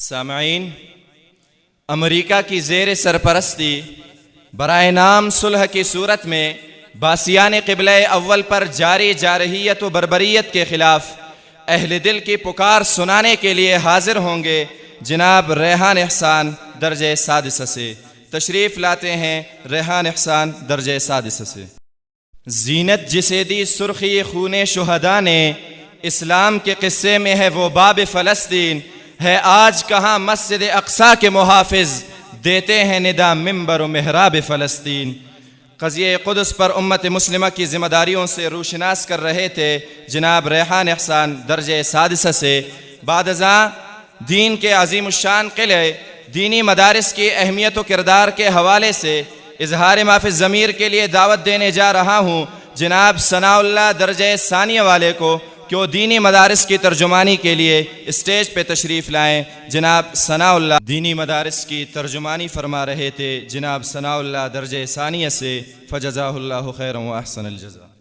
सामईन, अमरीका की ज़ेर सरपरस्ती बराए नाम सुलह की सूरत में बासियान क़िबला अव्वल पर जारी जारहियत व बर्बरियत के ख़िलाफ़ अहले दिल की पुकार सुनाने के लिए हाजिर होंगे जनाब रेहान एहसान दर्जे सादिसा से। तशरीफ़ लाते हैं रेहान एहसान दर्जे सादिसा से। ज़ीनत जिसे दी सुर्खी खूने शुहदा ने, इस्लाम के क़िस्से में है वो बाब फ़लस्तीन, है आज कहाँ मस्जिद अक़सा के मुहाफ़िज़, देते हैं निदा मिंबर व मेहराब फ़लस्तीन। क़ज़िए क़ुद्स पर उम्मत मुस्लिमा की ज़िम्मेदारियों से रूशनास कर रहे थे जनाब रेहान एहसान दर्जे सादिसा से। बादज़ा दीन के अज़ीमुश्शान क़िले दीनी मदारिस की अहमियत व किरदार के हवाले से इजहार माफ़ी ज़मीर के लिए दावत देने जा रहा हूँ जनाब सनाउल्लाह दर्जे सानिया वाले को कि वो दीनी मदारिस की तर्जुमानी के लिए स्टेज पे तशरीफ़ लाएँ। जनाब सनाउल्लाह दीनी मदारिस की तर्जुमानी फरमा रहे थे जनाब सनाउल्लाह दर्जे सानिया से। फ़जज़ाहुल्लाहु खैरन व अहसनल जज़ा।